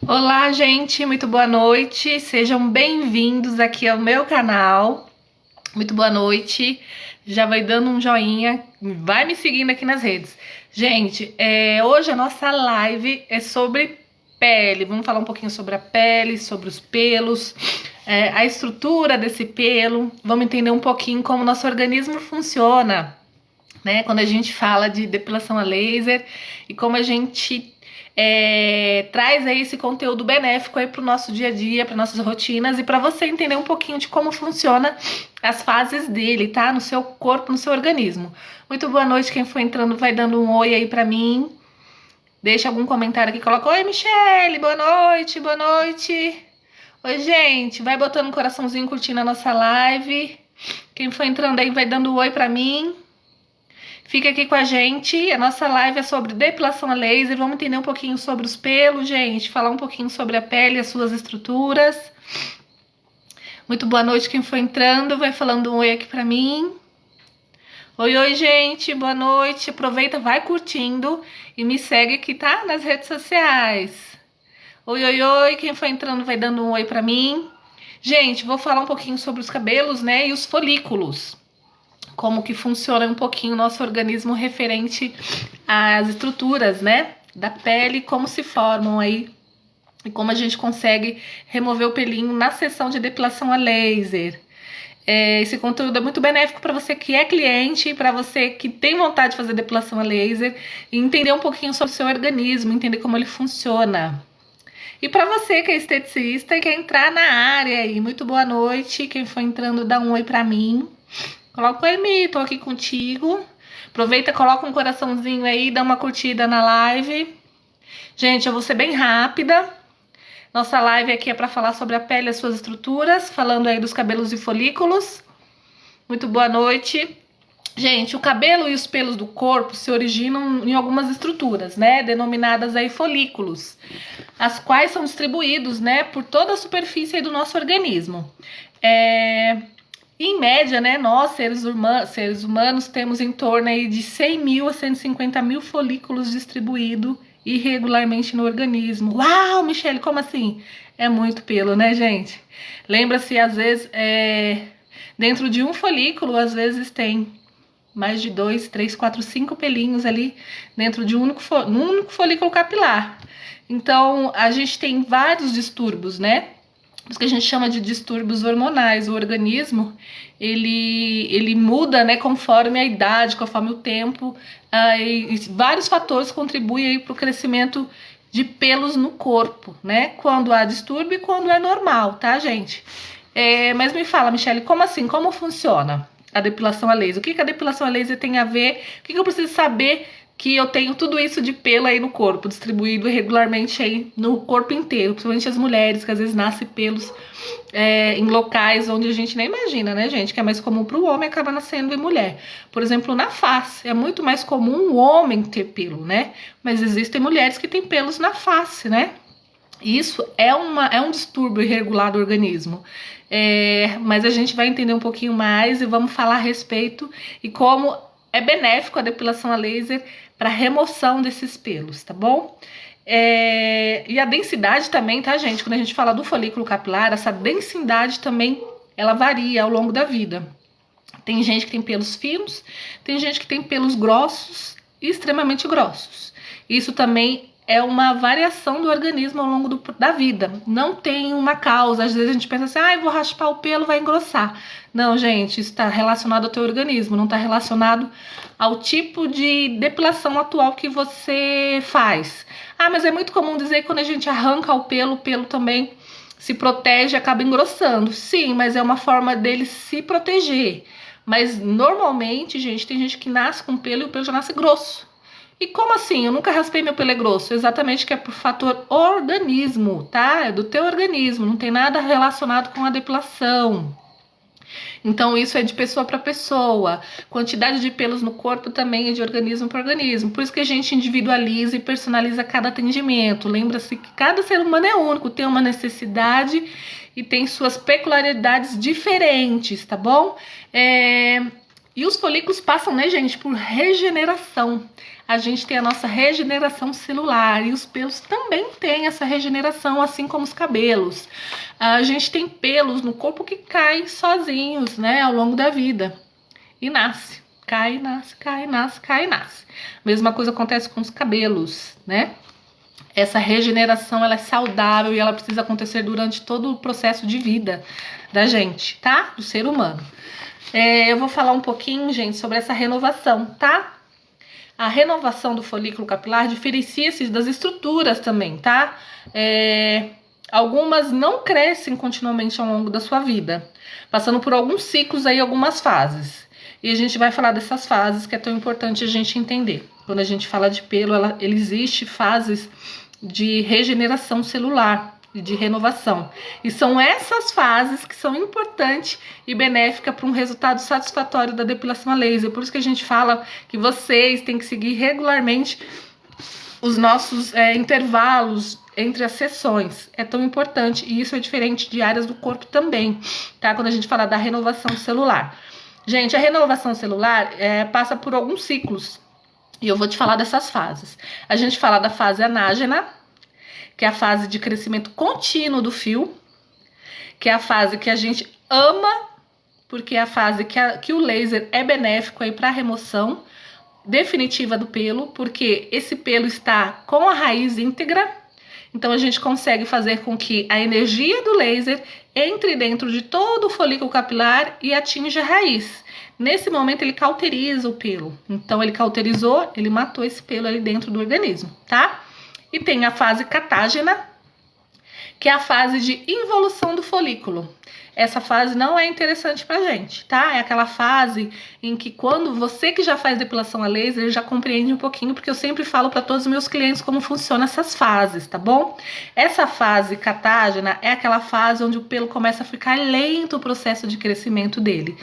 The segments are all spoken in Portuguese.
Olá, gente, muito boa noite. Sejam bem-vindos aqui ao meu canal. Muito boa noite. Já vai dando um joinha, vai me seguindo aqui nas redes. Gente, hoje a nossa live é sobre pele. Vamos falar um pouquinho sobre a pele, sobre os pelos, a estrutura desse pelo. Vamos entender um pouquinho como o nosso organismo funciona, né? Quando a gente fala de depilação a laser e como a gente traz aí esse conteúdo benéfico aí para o nosso dia a dia, para nossas rotinas e para você entender um pouquinho de como funciona as fases dele, tá? No seu corpo, no seu organismo. Muito boa noite, quem for entrando vai dando um oi aí para mim. Deixa algum comentário aqui, coloca: oi, Michele, boa noite, boa noite. Oi, gente, vai botando um coraçãozinho curtindo a nossa live. Quem for entrando aí vai dando um oi para mim. Fica aqui com a gente, a nossa live é sobre depilação a laser, vamos entender um pouquinho sobre os pelos, gente, falar um pouquinho sobre a pele, as suas estruturas. Muito boa noite quem for entrando, vai falando um oi aqui pra mim. Oi, oi, gente, boa noite, aproveita, vai curtindo e me segue aqui, tá? Nas redes sociais. Oi, oi, oi, quem for entrando vai dando um oi pra mim. Gente, vou falar um pouquinho sobre os cabelos, né, e os folículos. Como que funciona um pouquinho o nosso organismo referente às estruturas, né, da pele, como se formam aí e como a gente consegue remover o pelinho na sessão de depilação a laser. Esse conteúdo é muito benéfico para você que é cliente, para você que tem vontade de fazer depilação a laser e entender um pouquinho sobre o seu organismo, entender como ele funciona. E para você que é esteticista e quer entrar na área aí, muito boa noite. Quem for entrando, dá um oi para mim. Coloca o Emi, tô aqui contigo. Aproveita, coloca um coraçãozinho aí, dá uma curtida na live. Gente, eu vou ser bem rápida. Nossa live aqui é para falar sobre a pele e as suas estruturas, falando aí dos cabelos e folículos. Muito boa noite. Gente, o cabelo e os pelos do corpo se originam em algumas estruturas, né? Denominadas aí folículos, as quais são distribuídos, né, por toda a superfície aí do nosso organismo. Em média, né, nós, seres humanos, temos em torno aí de 100 mil a 150 mil folículos distribuídos irregularmente no organismo. Uau, Michele, como assim? É muito pelo, né, gente? Lembra-se, às vezes, dentro de um folículo, às vezes tem mais de 2, 3, 4, 5 pelinhos ali dentro de um único folículo capilar. Então, a gente tem vários distúrbios, né? Isso que a gente chama de distúrbios hormonais. O organismo, ele muda, né, conforme a idade, conforme o tempo, e vários fatores contribuem para o crescimento de pelos no corpo, né? Quando há distúrbio e quando é normal, tá, gente? Mas me fala, Michele, como assim? Como funciona a depilação a laser? O que a depilação a laser tem a ver? O que eu preciso saber que eu tenho tudo isso de pelo aí no corpo, distribuído irregularmente aí no corpo inteiro, principalmente as mulheres, que às vezes nascem pelos em locais onde a gente nem imagina, né, gente? Que é mais comum para o homem, acaba nascendo em mulher. Por exemplo, na face. É muito mais comum o homem ter pelo, né? Mas existem mulheres que têm pelos na face, né? Isso é um distúrbio irregular do organismo. Mas a gente vai entender um pouquinho mais e vamos falar a respeito e como é benéfico a depilação a laser para remoção desses pelos, tá bom? E a densidade também, tá, gente? Quando a gente fala do folículo capilar, essa densidade também, ela varia ao longo da vida. Tem gente que tem pelos finos, tem gente que tem pelos grossos e extremamente grossos. Isso também é uma variação do organismo ao longo da vida. Não tem uma causa. Às vezes a gente pensa assim, vou raspar o pelo, vai engrossar. Não, gente, isso está relacionado ao teu organismo, não está relacionado ao tipo de depilação atual que você faz. Mas é muito comum dizer que quando a gente arranca o pelo também se protege e acaba engrossando. Sim, mas é uma forma dele se proteger. Mas normalmente, gente, tem gente que nasce com pelo e o pelo já nasce grosso. E como assim? Eu nunca raspei meu pelo grosso. Exatamente, que é por fator organismo, tá? É do teu organismo, não tem nada relacionado com a depilação. Então isso é de pessoa para pessoa. Quantidade de pelos no corpo também é de organismo para organismo. Por isso que a gente individualiza e personaliza cada atendimento. Lembra-se que cada ser humano é único, tem uma necessidade e tem suas peculiaridades diferentes, tá bom? E os folículos passam, né, gente, por regeneração. A gente tem a nossa regeneração celular e os pelos também têm essa regeneração, assim como os cabelos. A gente tem pelos no corpo que caem sozinhos, né, ao longo da vida e nasce. Cai, nasce, cai, nasce, cai, nasce. Mesma coisa acontece com os cabelos, né? Essa regeneração, ela é saudável e ela precisa acontecer durante todo o processo de vida da gente, tá? Do ser humano. Eu vou falar um pouquinho, gente, sobre essa renovação, tá? A renovação do folículo capilar diferencia-se das estruturas também, tá? Algumas não crescem continuamente ao longo da sua vida, passando por alguns ciclos aí, algumas fases. E a gente vai falar dessas fases que é tão importante a gente entender. Quando a gente fala de pelo, ele existe fases de regeneração celular e de renovação. E são essas fases que são importantes e benéficas para um resultado satisfatório da depilação a laser. Por isso que a gente fala que vocês têm que seguir regularmente os nossos intervalos entre as sessões. É tão importante e isso é diferente de áreas do corpo também, tá? Quando a gente fala da renovação celular. Gente, a renovação celular passa por alguns ciclos e eu vou te falar dessas fases. A gente fala da fase anágena, que é a fase de crescimento contínuo do fio, que é a fase que a gente ama, porque é a fase que o laser é benéfico aí para a remoção definitiva do pelo, porque esse pelo está com a raiz íntegra, então a gente consegue fazer com que a energia do laser entre dentro de todo o folículo capilar e atinja a raiz. Nesse momento ele cauteriza o pelo, então ele cauterizou, ele matou esse pelo ali dentro do organismo, tá? E tem a fase catágena, que é a fase de involução do folículo. Essa fase não é interessante pra gente, tá? É aquela fase em que quando você que já faz depilação a laser já compreende um pouquinho, porque eu sempre falo para todos os meus clientes como funcionam essas fases, tá bom? Essa fase catágena é aquela fase onde o pelo começa a ficar lento o processo de crescimento dele.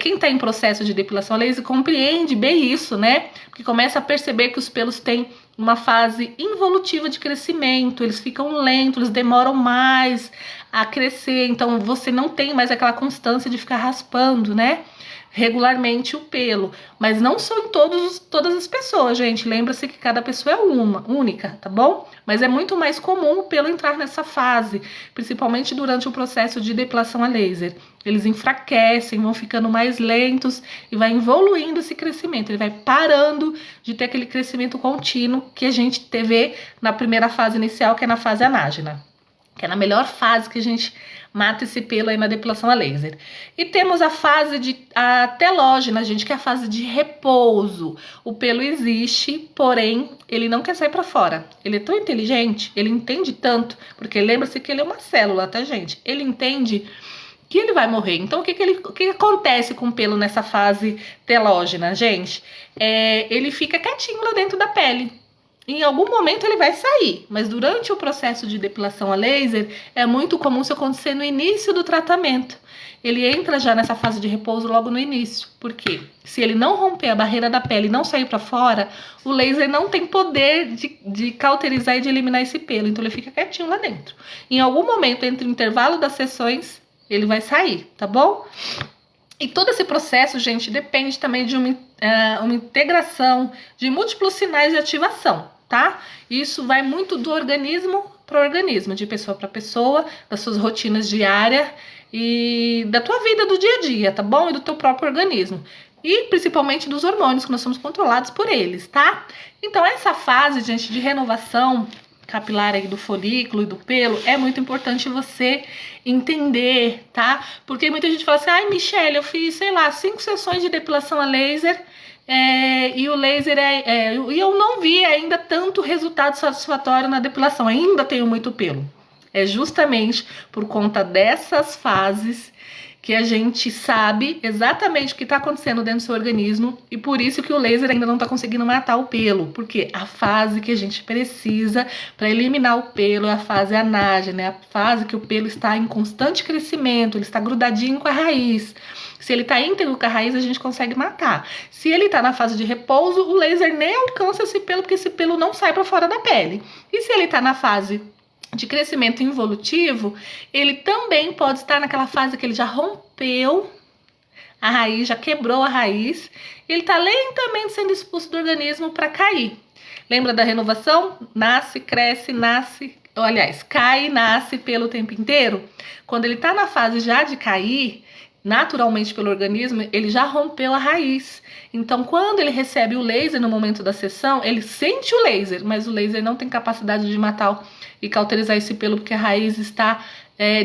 Quem tá em processo de depilação a laser compreende bem isso, né? Porque começa a perceber que os pelos têm uma fase involutiva de crescimento, eles ficam lentos, eles demoram mais a crescer, então você não tem mais aquela constância de ficar raspando, né, regularmente o pelo, mas não são em todas as pessoas, gente, lembra-se que cada pessoa é única, tá bom? Mas é muito mais comum o pelo entrar nessa fase, principalmente durante o processo de depilação a laser. Eles enfraquecem, vão ficando mais lentos e vai evoluindo esse crescimento, ele vai parando de ter aquele crescimento contínuo que a gente vê na primeira fase inicial, que é na fase anágena, que é na melhor fase que a gente mata esse pelo aí na depilação a laser. E temos a fase a telógena, gente, que é a fase de repouso. O pelo existe, porém, ele não quer sair para fora. Ele é tão inteligente, ele entende tanto, porque lembra-se que ele é uma célula, tá, gente? Ele entende que ele vai morrer. Então, o que acontece com o pelo nessa fase telógena, gente? Ele fica quietinho lá dentro da pele. Em algum momento ele vai sair, mas durante o processo de depilação a laser é muito comum isso acontecer no início do tratamento. Ele entra já nessa fase de repouso logo no início, porque se ele não romper a barreira da pele e não sair para fora, o laser não tem poder de cauterizar e de eliminar esse pelo, então ele fica quietinho lá dentro. Em algum momento, entre o intervalo das sessões, ele vai sair, tá bom? E todo esse processo, gente, depende também de uma integração de múltiplos sinais de ativação, tá? Isso vai muito do organismo para o organismo, de pessoa para pessoa, das suas rotinas diárias e da tua vida do dia a dia, tá bom? E do teu próprio organismo. E principalmente dos hormônios, que nós somos controlados por eles, tá? Então essa fase, gente, de renovação capilar aí do folículo e do pelo, é muito importante você entender, tá? Porque muita gente fala assim, ai, Michelle, eu fiz, sei lá, 5 sessões de depilação a laser e o laser e eu não vi ainda tanto resultado satisfatório na depilação, ainda tenho muito pelo. É justamente por conta dessas fases que a gente sabe exatamente o que está acontecendo dentro do seu organismo e por isso que o laser ainda não está conseguindo matar o pelo, porque a fase que a gente precisa para eliminar o pelo é a fase anágena, é a fase que o pelo está em constante crescimento, ele está grudadinho com a raiz. Se ele está íntegro com a raiz, a gente consegue matar. Se ele está na fase de repouso, o laser nem alcança esse pelo, porque esse pelo não sai para fora da pele. E se ele está na fase de crescimento involutivo, ele também pode estar naquela fase que ele já rompeu a raiz já quebrou a raiz, ele está lentamente sendo expulso do organismo para cair. Lembra da renovação? Nasce, cresce, nasce, ou, aliás, cai e nasce pelo tempo inteiro. Quando ele está na fase já de cair, naturalmente pelo organismo, ele já rompeu a raiz. Então, quando ele recebe o laser no momento da sessão, ele sente o laser, mas o laser não tem capacidade de matar e cauterizar esse pelo, porque a raiz está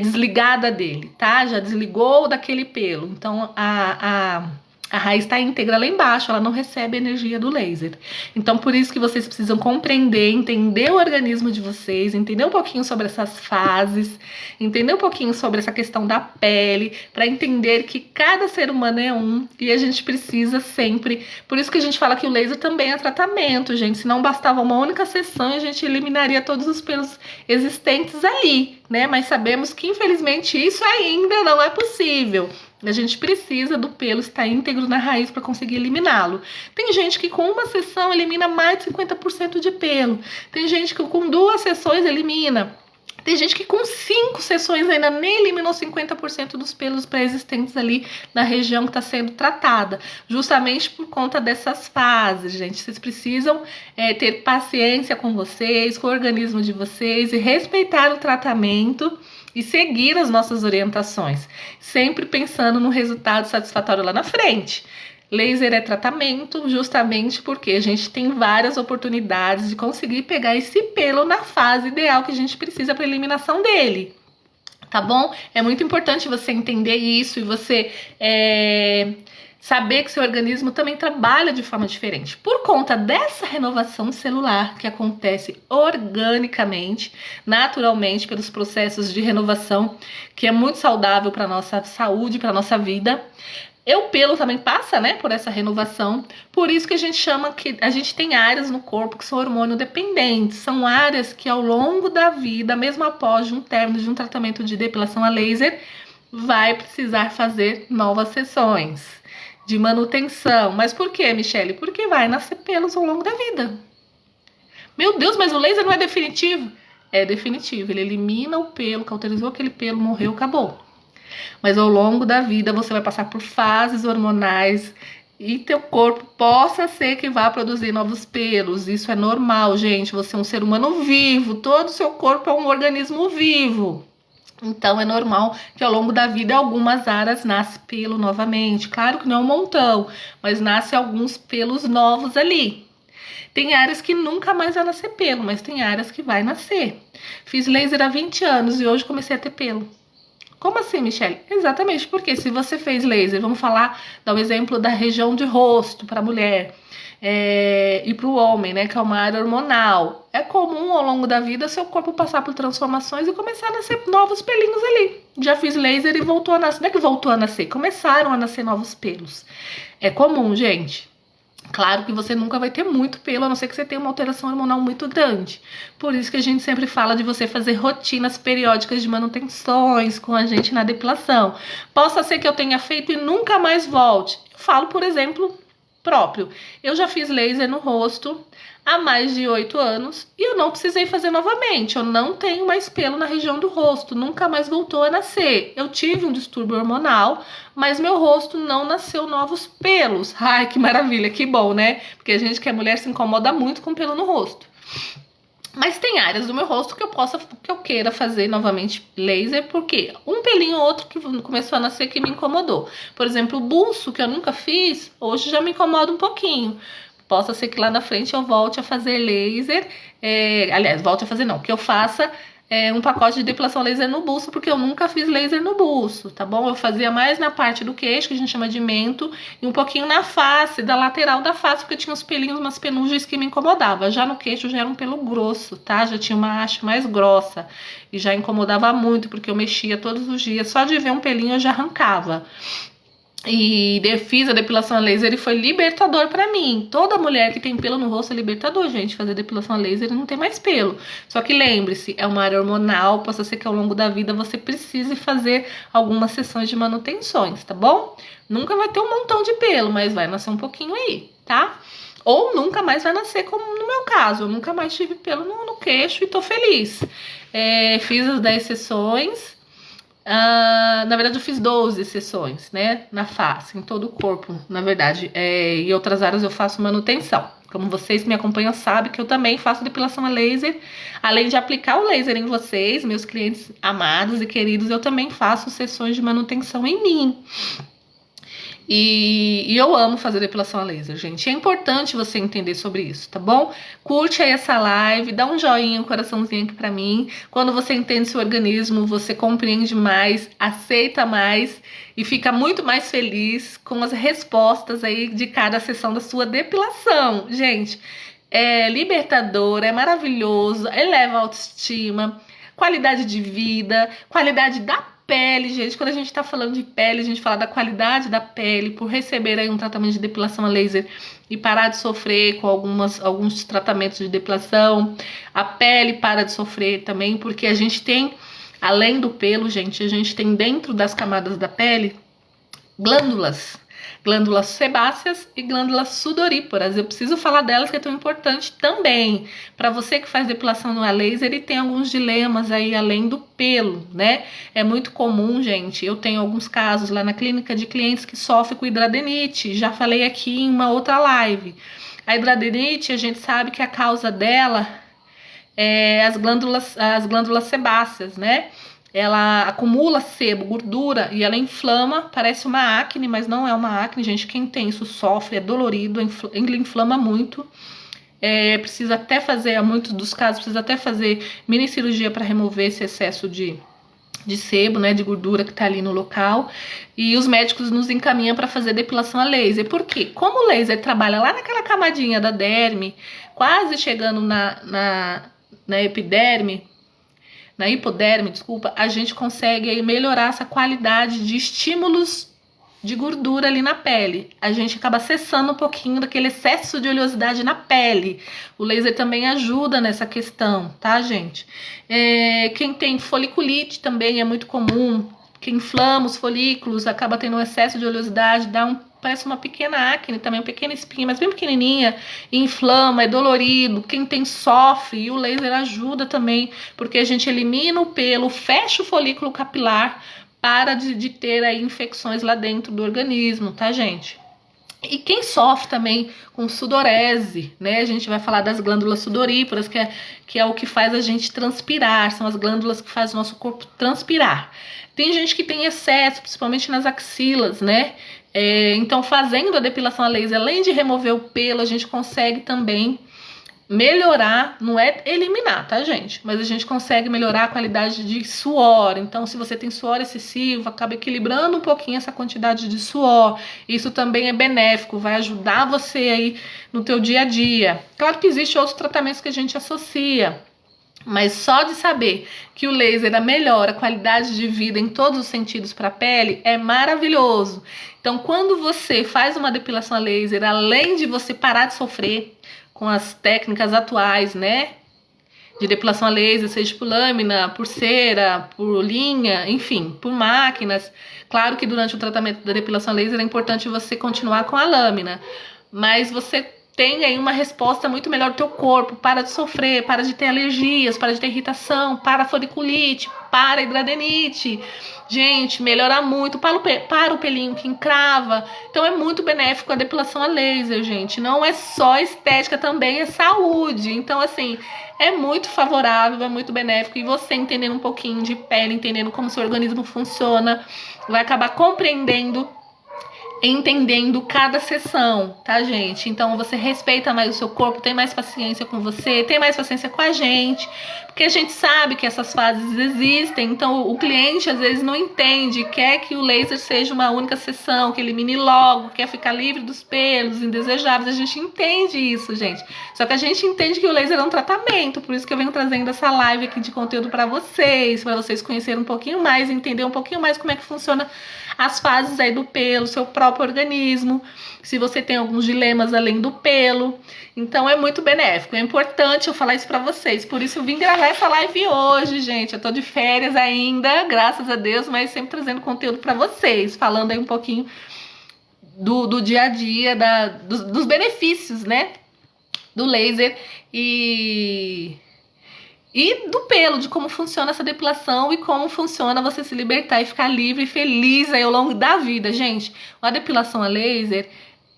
desligada dele, tá? Já desligou daquele pelo. Então, a raiz está íntegra lá embaixo, ela não recebe energia do laser. Então, por isso que vocês precisam compreender, entender o organismo de vocês, entender um pouquinho sobre essas fases, entender um pouquinho sobre essa questão da pele, para entender que cada ser humano é um e a gente precisa sempre. Por isso que a gente fala que o laser também é tratamento, gente. Se não bastava uma única sessão, a gente eliminaria todos os pelos existentes ali, né? Mas sabemos que, infelizmente, isso ainda não é possível. A gente precisa do pelo estar íntegro na raiz para conseguir eliminá-lo. Tem gente que com uma sessão elimina mais de 50% de pelo. Tem gente que com 2 sessões elimina. Tem gente que com 5 sessões ainda nem eliminou 50% dos pelos pré-existentes ali na região que está sendo tratada. Justamente por conta dessas fases, gente. Vocês precisam ter paciência com vocês, com o organismo de vocês e respeitar o tratamento e seguir as nossas orientações, sempre pensando no resultado satisfatório lá na frente. Laser é tratamento justamente porque a gente tem várias oportunidades de conseguir pegar esse pelo na fase ideal que a gente precisa para eliminação dele. Tá bom? É muito importante você entender isso e você saber que seu organismo também trabalha de forma diferente. Por conta dessa renovação celular que acontece organicamente, naturalmente, pelos processos de renovação, que é muito saudável para a nossa saúde, para a nossa vida. O pelo também passa, né, por essa renovação. Por isso que a gente chama que a gente tem áreas no corpo que são hormônio dependentes. São áreas que ao longo da vida, mesmo após um término de um tratamento de depilação a laser, vai precisar fazer novas sessões de manutenção. Mas por quê, Michele? Porque vai nascer pelos ao longo da vida. Meu Deus, mas o laser não é definitivo? É definitivo, ele elimina o pelo, cauterizou aquele pelo, morreu, acabou. Mas ao longo da vida você vai passar por fases hormonais e teu corpo possa ser que vá produzir novos pelos. Isso é normal, gente. Você é um ser humano vivo, todo o seu corpo é um organismo vivo. Então é normal que ao longo da vida algumas áreas nasce pelo novamente. Claro que não é um montão, mas nasce alguns pelos novos ali. Tem áreas que nunca mais vai nascer pelo, mas tem áreas que vai nascer. Fiz laser há 20 anos e hoje comecei a ter pelo. Como assim, Michele? Exatamente, porque se você fez laser, vamos dar um exemplo da região de rosto para a mulher e para o homem, né, que é uma área hormonal. É comum ao longo da vida seu corpo passar por transformações e começar a nascer novos pelinhos ali. Já fiz laser e voltou a nascer. Não é que voltou a nascer, começaram a nascer novos pelos. É comum, gente. Claro que você nunca vai ter muito pelo, a não ser que você tenha uma alteração hormonal muito grande. Por isso que a gente sempre fala de você fazer rotinas periódicas de manutenções com a gente na depilação. Possa ser que eu tenha feito e nunca mais volte. Eu falo, por exemplo, próprio. Eu já fiz laser no rosto há mais de 8 anos e eu não precisei fazer novamente. Eu não tenho mais pelo na região do rosto, nunca mais voltou a nascer. Eu tive um distúrbio hormonal, mas meu rosto não nasceu novos pelos. Ai, que maravilha, que bom, né? Porque a gente que é mulher se incomoda muito com pelo no rosto. Mas tem áreas do meu rosto que eu queira fazer novamente laser, porque um pelinho ou outro que começou a nascer que me incomodou. Por exemplo, o buço, que eu nunca fiz, hoje já me incomoda um pouquinho. Possa ser que lá na frente eu volte a fazer laser, aliás, volte a fazer não, que eu faça um pacote de depilação laser no buço, porque eu nunca fiz laser no buço, tá bom? Eu fazia mais na parte do queixo, que a gente chama de mento, e um pouquinho na face, da lateral da face, porque tinha uns pelinhos, umas penugens que me incomodavam. Já no queixo já era um pelo grosso, tá? Já tinha uma haste mais grossa, e já incomodava muito, porque eu mexia todos os dias, só de ver um pelinho eu já arrancava. E fiz a depilação a laser e foi libertador pra mim. Toda mulher que tem pelo no rosto é libertador, gente. Fazer depilação a laser e não tem mais pelo. Só que lembre-se, é uma área hormonal. Possa ser que ao longo da vida você precise fazer algumas sessões de manutenções, tá bom? Nunca vai ter um montão de pelo, mas vai nascer um pouquinho aí, tá? Ou nunca mais vai nascer, como no meu caso. Eu nunca mais tive pelo no queixo e tô feliz. Fiz as 10 sessões. Na verdade, eu fiz 12 sessões, né? Na face, em todo o corpo, na verdade. Em outras áreas eu faço manutenção. Como vocês me acompanham, sabem que eu também faço depilação a laser. Além de aplicar o laser em vocês, meus clientes amados e queridos, eu também faço sessões de manutenção em mim. E eu amo fazer depilação a laser, gente. É importante você entender sobre isso, tá bom? Curte aí essa live, dá um joinha, um coraçãozinho aqui pra mim. Quando você entende seu organismo, você compreende mais, aceita mais e fica muito mais feliz com as respostas aí de cada sessão da sua depilação. Gente, é libertador, é maravilhoso, eleva a autoestima, qualidade de vida, qualidade da pele, gente. Quando a gente tá falando de pele, a gente fala da qualidade da pele, por receber aí um tratamento de depilação a laser e parar de sofrer com alguns tratamentos de depilação. A pele para de sofrer também, porque a gente tem, além do pelo, gente, a gente tem dentro das camadas da pele glândulas sebáceas e glândulas sudoríparas. Eu preciso falar delas, que é tão importante também para você que faz depilação no laser e tem alguns dilemas aí além do pelo, né? É muito comum, gente. Eu tenho alguns casos lá na clínica de clientes que sofrem com hidradenite. Já falei aqui em uma outra live. A hidradenite, a gente sabe que a causa dela é as glândulas sebáceas, né? Ela acumula sebo, gordura e ela inflama, parece uma acne, mas não é uma acne, gente. Quem tem isso sofre, é dolorido, ele inflama muito. Precisa até fazer, em muitos dos casos, precisa até fazer mini cirurgia para remover esse excesso de sebo, né, de gordura que tá ali no local. E os médicos nos encaminham para fazer depilação a laser. Por quê? Como o laser trabalha lá naquela camadinha da derme, quase chegando na epiderme, na hipoderme, desculpa, a gente consegue aí melhorar essa qualidade de estímulos de gordura ali na pele. A gente acaba cessando um pouquinho daquele excesso de oleosidade na pele. O laser também ajuda nessa questão, tá, gente? Quem tem foliculite também é muito comum. Quem inflama os folículos acaba tendo um excesso de oleosidade, parece uma pequena acne, também uma pequena espinha, mas bem pequenininha, inflama, é dolorido. Quem tem sofre, e o laser ajuda também, porque a gente elimina o pelo, fecha o folículo capilar, para de ter aí infecções lá dentro do organismo, tá, gente? E quem sofre também com sudorese, né? A gente vai falar das glândulas sudoríparas, que é o que faz a gente transpirar, são as glândulas que fazem o nosso corpo transpirar. Tem gente que tem excesso, principalmente nas axilas, né? Então, fazendo a depilação a laser, além de remover o pelo, a gente consegue também melhorar, não é eliminar, tá, gente? Mas a gente consegue melhorar a qualidade de suor. Então, se você tem suor excessivo, acaba equilibrando um pouquinho essa quantidade de suor. Isso também é benéfico, vai ajudar você aí no teu dia a dia. Claro que existem outros tratamentos que a gente associa, mas só de saber que o laser melhora a qualidade de vida em todos os sentidos para a pele é maravilhoso. Então, quando você faz uma depilação a laser, além de você parar de sofrer com as técnicas atuais, né, de depilação a laser, seja por lâmina, por cera, por linha, enfim, por máquinas. Claro que durante o tratamento da depilação a laser é importante você continuar com a lâmina, mas você tem aí uma resposta muito melhor do teu corpo, para de sofrer, para de ter alergias, para de ter irritação, para a foliculite, para a hidradenite. Gente, melhora muito para o pelinho que encrava. Então é muito benéfico a depilação a laser, gente. Não é só estética, também é saúde. Então, assim, é muito favorável, é muito benéfico. E você entendendo um pouquinho de pele, entendendo como seu organismo funciona, vai acabar compreendendo, entendendo cada sessão, tá, gente? Então você respeita mais o seu corpo, tem mais paciência com você, tem mais paciência com a gente, porque a gente sabe que essas fases existem. Então o cliente às vezes não entende, quer que o laser seja uma única sessão, que elimine logo, quer ficar livre dos pelos indesejáveis. A gente entende isso, gente. Só que a gente entende que o laser é um tratamento, por isso que eu venho trazendo essa live aqui de conteúdo para vocês conhecerem um pouquinho mais, entender um pouquinho mais como é que funciona as fases aí do pelo, seu próprio organismo, se você tem alguns dilemas além do pelo. Então é muito benéfico, é importante eu falar isso pra vocês. Por isso eu vim gravar essa live hoje, gente. Eu tô de férias ainda, graças a Deus, mas sempre trazendo conteúdo pra vocês, falando aí um pouquinho do dia a dia, dos benefícios, né, do laser. E E do pelo, de como funciona essa depilação e como funciona você se libertar e ficar livre e feliz aí ao longo da vida, gente. A depilação a laser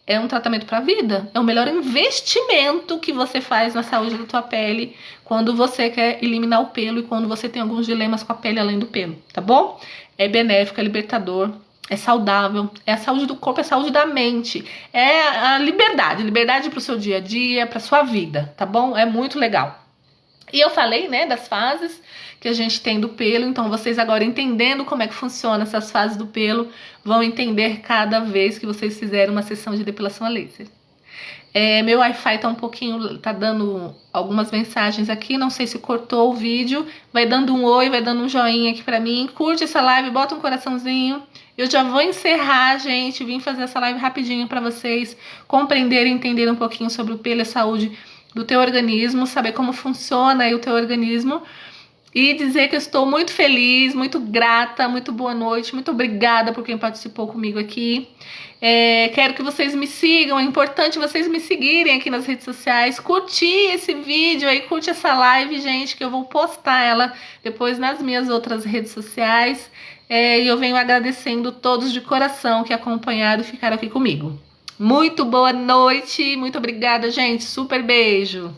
é um tratamento para a vida. É o melhor investimento que você faz na saúde da tua pele quando você quer eliminar o pelo e quando você tem alguns dilemas com a pele além do pelo, tá bom? É benéfico, é libertador, é saudável, é a saúde do corpo, é a saúde da mente, é a liberdade para o seu dia a dia, para sua vida, tá bom? É muito legal. E eu falei, né, das fases que a gente tem do pelo, então vocês agora entendendo como é que funciona essas fases do pelo, vão entender cada vez que vocês fizerem uma sessão de depilação a laser. Meu Wi-Fi tá um pouquinho, tá dando algumas mensagens aqui, não sei se cortou o vídeo, vai dando um oi, vai dando um joinha aqui pra mim, curte essa live, bota um coraçãozinho. Eu já vou encerrar, gente, vim fazer essa live rapidinho pra vocês compreenderem e entenderem um pouquinho sobre o pelo e a saúde do teu organismo, saber como funciona aí o teu organismo e dizer que eu estou muito feliz, muito grata, muito boa noite, muito obrigada por quem participou comigo aqui. Quero que vocês me sigam, é importante vocês me seguirem aqui nas redes sociais, curtir esse vídeo aí, curte essa live, gente, que eu vou postar ela depois nas minhas outras redes sociais. E eu venho agradecendo todos de coração que acompanharam e ficaram aqui comigo. Muito boa noite, muito obrigada, gente. Super beijo.